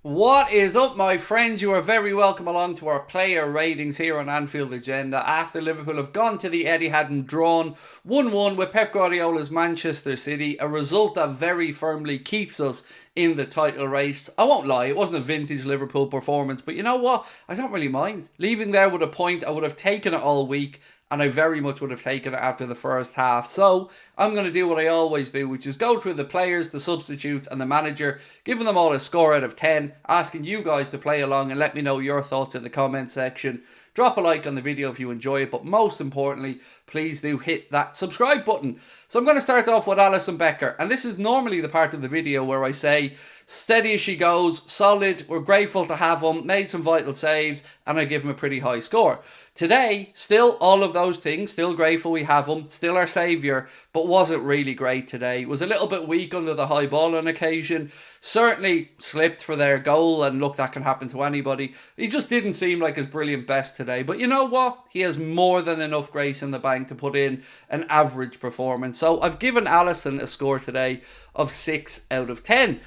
What is up, my friends? You are very welcome along to our player ratings here on Anfield Agenda after Liverpool have gone to the Etihad and drawn 1-1 with Pep Guardiola's Manchester City, a result that very firmly keeps us in the title race. I won't lie, it wasn't a vintage Liverpool performance, but you know what? I don't really mind. Leaving there with a point, I would have taken it all week, and I very much would have taken it after the first half. So I'm going to do what I always do, which is go through the players, the substitutes and the manager, giving them all a score out of 10, asking you guys to play along and let me know your thoughts in the comment section. Drop a like on the video if you enjoy it, but most importantly, please do hit that subscribe button. So I'm going to start off with Alisson Becker, and this is normally the part of the video where I say, steady as she goes, solid, we're grateful to have him, made some vital saves, and I give him a pretty high score. Today, still all of those things, still grateful we have him, still our saviour, but wasn't really great today. Was a little bit weak under the high ball on occasion, certainly slipped for their goal, and look, that can happen to anybody. He just didn't seem like his brilliant best today, but you know what? He has more than enough grace in the bank to put in an average performance. So I've given Alisson a score today of 6 out of 10.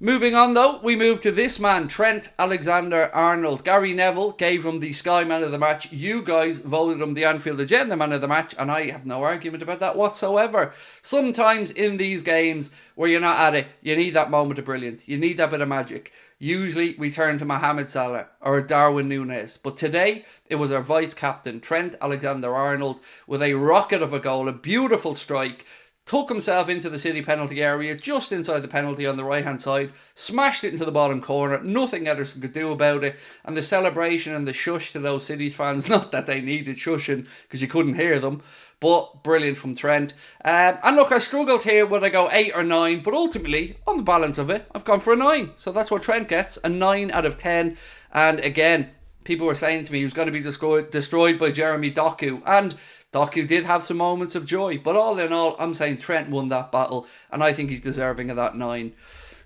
Moving on though, we move to this man, Trent Alexander-Arnold. Gary Neville gave him the Sky Man of the Match. You guys voted him the Anfield Agenda Man of the Match, and I have no argument about that whatsoever. Sometimes in these games where you're not at it, you need that moment of brilliance. You need that bit of magic. Usually we turn to Mohamed Salah or Darwin Nunz, but today it was our vice-captain, Trent Alexander-Arnold, with a rocket of a goal, a beautiful strike. Took himself into the City penalty area, just inside the penalty on the right-hand side, smashed it into the bottom corner, nothing Ederson could do about it, and the celebration and the shush to those City fans, not that they needed shushing, because you couldn't hear them, but brilliant from Trent. And look, I struggled here whether I go 8 or 9, but ultimately, on the balance of it, I've gone for a 9. So that's what Trent gets, a 9 out of 10, and again, people were saying to me he was going to be destroyed by Jeremy Doku, and Doku did have some moments of joy, but all in all, I'm saying Trent won that battle, and I think he's deserving of that 9.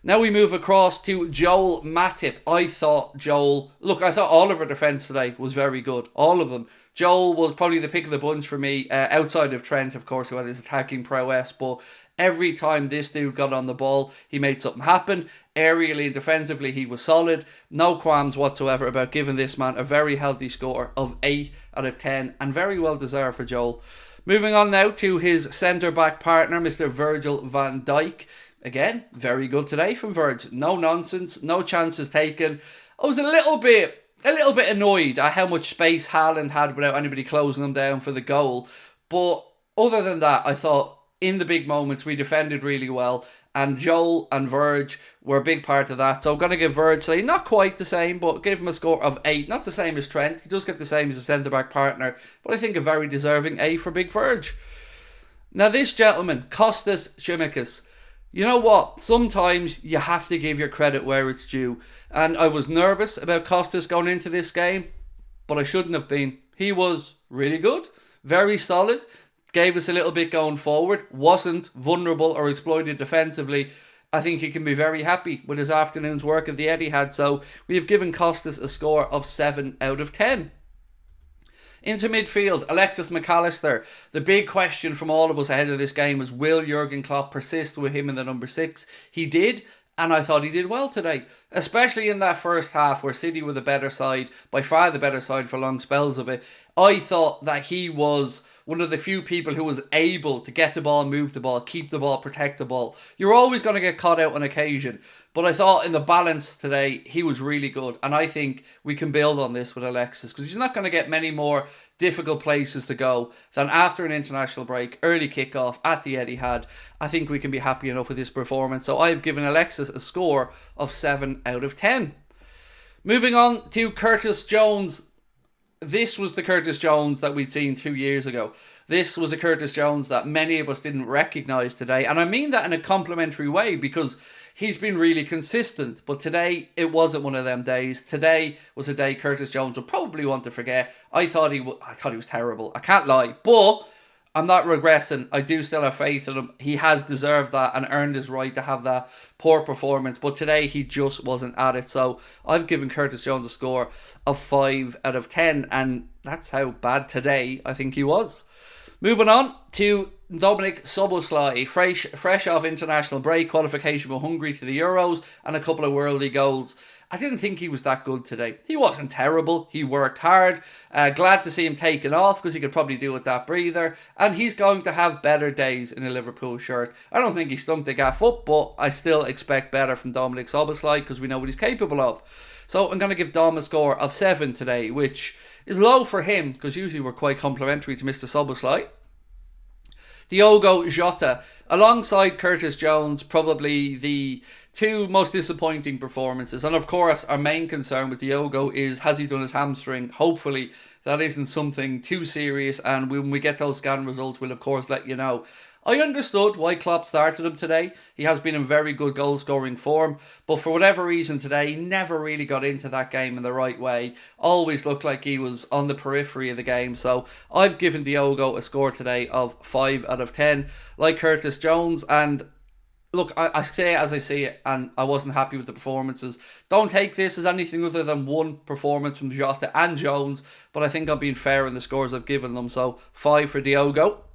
Now we move across to Joel Matip. I thought all of our defence today was very good. All of them. Joel was probably the pick of the bunch for me, outside of Trent, of course, who had his attacking prowess, but every time this dude got on the ball, he made something happen. Aerially and defensively, he was solid. No qualms whatsoever about giving this man a very healthy score of 8 out of 10, and very well deserved for Joel. Moving on now to his centre-back partner, Mr. Virgil van Dijk. Again, very good today from Virgil. No nonsense, no chances taken. I was a little bit annoyed at how much space Haaland had without anybody closing him down for the goal. But other than that, I thought in the big moments we defended really well, and Joel and Virg were a big part of that. So I'm going to give Virg, say, not quite the same, but give him a score of 8. Not the same as Trent. He does get the same as a centre-back partner, but I think a very deserving A for Big Virg. Now this gentleman, Kostas Tsimikas, you know what? Sometimes you have to give your credit where it's due. And I was nervous about Kostas going into this game, but I shouldn't have been. He was really good, very solid, gave us a little bit going forward, wasn't vulnerable or exploited defensively. I think he can be very happy with his afternoon's work at the Etihad. So we have given Kostas a score of 7 out of 10. Into midfield, Alexis McAllister. The big question from all of us ahead of this game was, will Jurgen Klopp persist with him in the number 6? He did, and I thought he did well today. Especially in that first half where City were the better side, by far the better side for long spells of it. I thought that he was one of the few people who was able to get the ball, move the ball, keep the ball, protect the ball. You're always going to get caught out on occasion. But I thought in the balance today, he was really good. And I think we can build on this with Alexis, because he's not going to get many more difficult places to go than after an international break, early kickoff at the Etihad. I think we can be happy enough with this performance. So I've given Alexis a score of 7 out of 10. Moving on to Curtis Jones. This was the Curtis Jones that we'd seen 2 years ago. This was a Curtis Jones that many of us didn't recognise today. And I mean that in a complimentary way, because he's been really consistent. But today, it wasn't one of them days. Today was a day Curtis Jones will probably want to forget. I thought he was terrible. I can't lie. But I'm not regressing. I do still have faith in him. He has deserved that and earned his right to have that poor performance. But today, he just wasn't at it. So I've given Curtis Jones a score of 5 out of 10. And that's how bad today I think he was. Moving on to Dominic CalvertLewin, fresh off international break, qualification for Hungary to the Euros, and a couple of worldly goals. I didn't think he was that good today. He wasn't terrible. He worked hard. Glad to see him taken off because he could probably do with that breather. And he's going to have better days in a Liverpool shirt. I don't think he stunk the gaff up, but I still expect better from Dominic CalvertLewin because we know what he's capable of. So I'm going to give Dom a score of 7 today, which is low for him because usually we're quite complimentary to Mr. CalvertLewin. Diogo Jota, alongside Curtis Jones, probably the 2 most disappointing performances. And of course, our main concern with Diogo is, has he done his hamstring? Hopefully, that isn't something too serious. And when we get those scan results, we'll of course let you know. I understood why Klopp started him today. He has been in very good goal-scoring form. But for whatever reason today, he never really got into that game in the right way. Always looked like he was on the periphery of the game. So I've given Diogo a score today of 5 out of 10. Like Curtis Jones. And look, I say it as I see it, and I wasn't happy with the performances. Don't take this as anything other than one performance from Jota and Jones. But I think I'm being fair in the scores I've given them. So 5 for Diogo.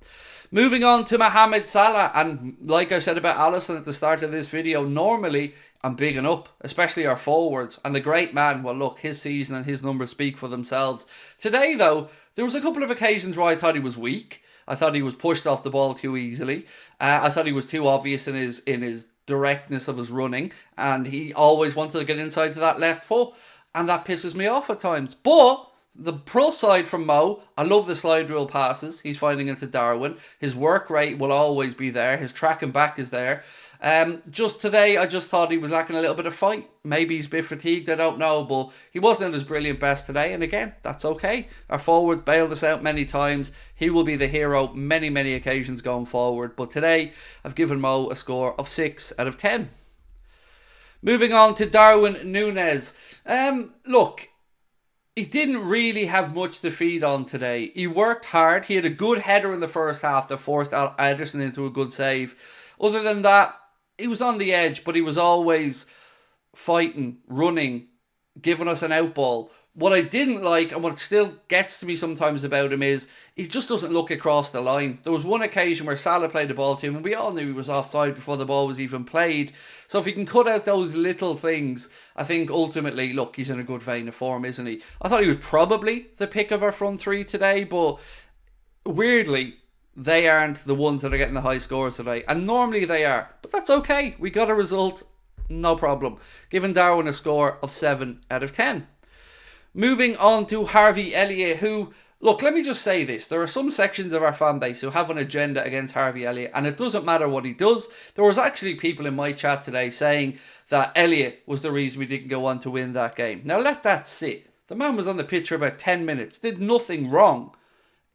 Moving on to Mohamed Salah, and like I said about Alisson at the start of this video, normally I'm bigging up, especially our forwards, and the great man, well look, his season and his numbers speak for themselves. Today though, there was a couple of occasions where I thought he was weak. I thought he was pushed off the ball too easily. I thought he was too obvious in his directness of his running, and he always wanted to get inside to that left foot, and that pisses me off at times. But the plus side from Mo, I love the slide rule passes he's finding into Darwin. His work rate will always be there. His tracking back is there. Just today, I just thought he was lacking a little bit of fight. Maybe he's a bit fatigued, I don't know. But he wasn't at his brilliant best today. And again, that's okay. Our forwards bailed us out many times. He will be the hero many, many occasions going forward. But today, I've given Mo a score of 6 out of 10. Moving on to Darwin Nunz. Look, he didn't really have much to feed on today. He worked hard. He had a good header in the first half that forced Ederson into a good save. Other than that, he was on the edge, but he was always fighting, running, giving us an outball. What I didn't like, and what still gets to me sometimes about him, is he just doesn't look across the line. There was one occasion where Salah played the ball to him, and we all knew he was offside before the ball was even played. So if he can cut out those little things, I think ultimately, look, he's in a good vein of form, isn't he? I thought he was probably the pick of our front 3 today, but weirdly, they aren't the ones that are getting the high scores today. And normally they are, but that's okay. We got a result, no problem. Giving Darwin a score of 7 out of 10. Moving on to Harvey Elliot, who, look, let me just say this. There are some sections of our fan base who have an agenda against Harvey Elliot, and it doesn't matter what he does. There was actually people in my chat today saying that Elliot was the reason we didn't go on to win that game. Now let that sit. The man was on the pitch for about 10 minutes, did nothing wrong.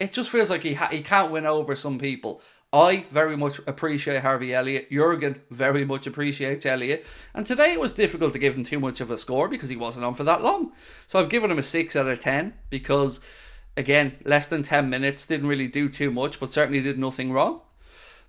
It just feels like he can't win over some people. I very much appreciate Harvey Elliot. Jurgen very much appreciates Elliot. And today it was difficult to give him too much of a score because he wasn't on for that long. So I've given him a 6 out of 10 because, again, less than 10 minutes. Didn't really do too much, but certainly did nothing wrong.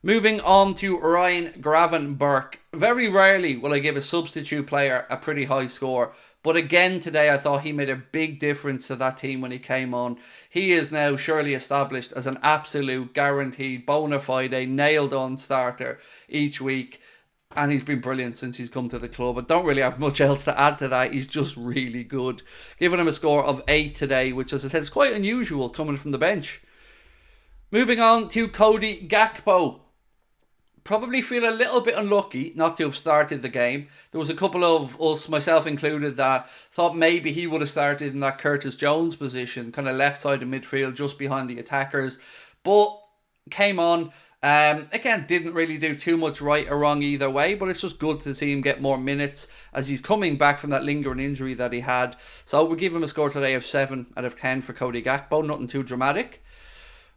Moving on to Ryan Gravenberch. Very rarely will I give a substitute player a pretty high score. But again today, I thought he made a big difference to that team when he came on. He is now surely established as an absolute guaranteed, bona fide, nailed-on starter each week. And he's been brilliant since he's come to the club. I don't really have much else to add to that. He's just really good. Giving him a score of 8 today, which, as I said, is quite unusual coming from the bench. Moving on to Cody Gakpo. Probably feel a little bit unlucky not to have started the game. There was a couple of us, myself included, that thought maybe he would have started in that Curtis Jones position, kind of left side of midfield, just behind the attackers. But came on. Again, didn't really do too much right or wrong either way, but it's just good to see him get more minutes as he's coming back from that lingering injury that he had. So we'll give him a score today of 7 out of 10 for Cody Gakpo. Nothing too dramatic.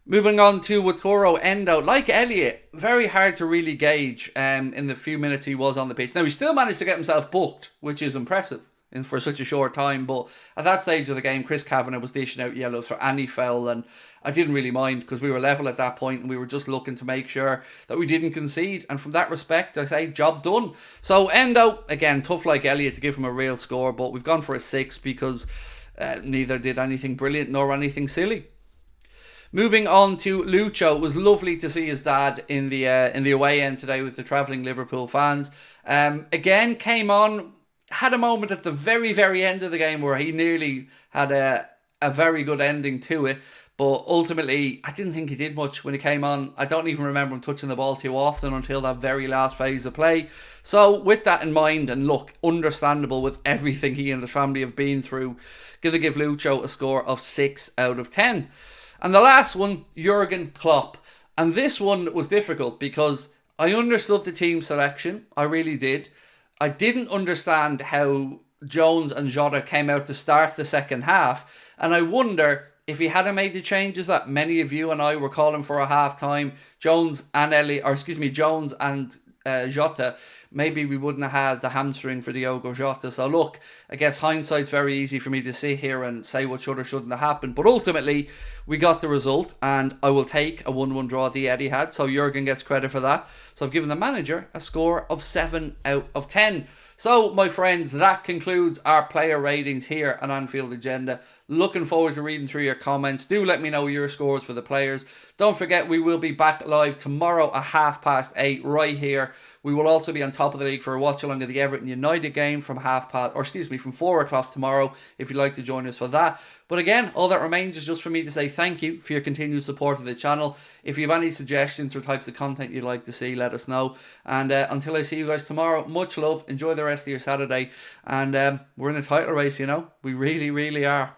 Moving on to Wataru Endo. Like Elliot, very hard to really gauge in the few minutes he was on the pitch. Now, he still managed to get himself booked, which is impressive for such a short time. But at that stage of the game, Chris Kavanagh was dishing out yellows for any foul. And I didn't really mind because we were level at that point and we were just looking to make sure that we didn't concede. And from that respect, I say, job done. So Endo, again, tough like Elliot to give him a real score. But we've gone for a 6 because neither did anything brilliant nor anything silly. Moving on to Lucho, it was lovely to see his dad in the away end today with the travelling Liverpool fans. Again, came on had a moment at the very, very end of the game where he nearly had a very good ending to it. But ultimately, I didn't think he did much when he came on. I don't even remember him touching the ball too often until that very last phase of play. So with that in mind, and look, understandable with everything he and his family have been through, going to give Lucho a score of 6 out of 10. And the last one, Jurgen Klopp. And this one was difficult because I understood the team selection. I really did. I didn't understand how Jones and Jota came out to start the second half. And I wonder if he hadn't made the changes that many of you and I were calling for a half time, Jones and Jota, maybe we wouldn't have had the hamstring for Diogo Jota. So look, I guess hindsight's very easy for me to sit here and say what should or shouldn't have happened. But ultimately, we got the result, and I will take a 1-1 draw at the Etihad. So Jurgen gets credit for that. So I've given the manager a score of 7 out of 10. So, my friends, that concludes our player ratings here on Anfield Agenda. Looking forward to reading through your comments. Do let me know your scores for the players. Don't forget, we will be back live tomorrow at 8:30 right here. We will also be on top of the league for a watch along of the Everton United game from 4 o'clock tomorrow, if you'd like to join us for that. But again, all that remains is just for me to say thank you for your continued support of the channel. If you have any suggestions or types of content you'd like to see, let us know. And until I see you guys tomorrow, much love. Enjoy the rest of your Saturday. And we're in a title race, you know. We really, really are.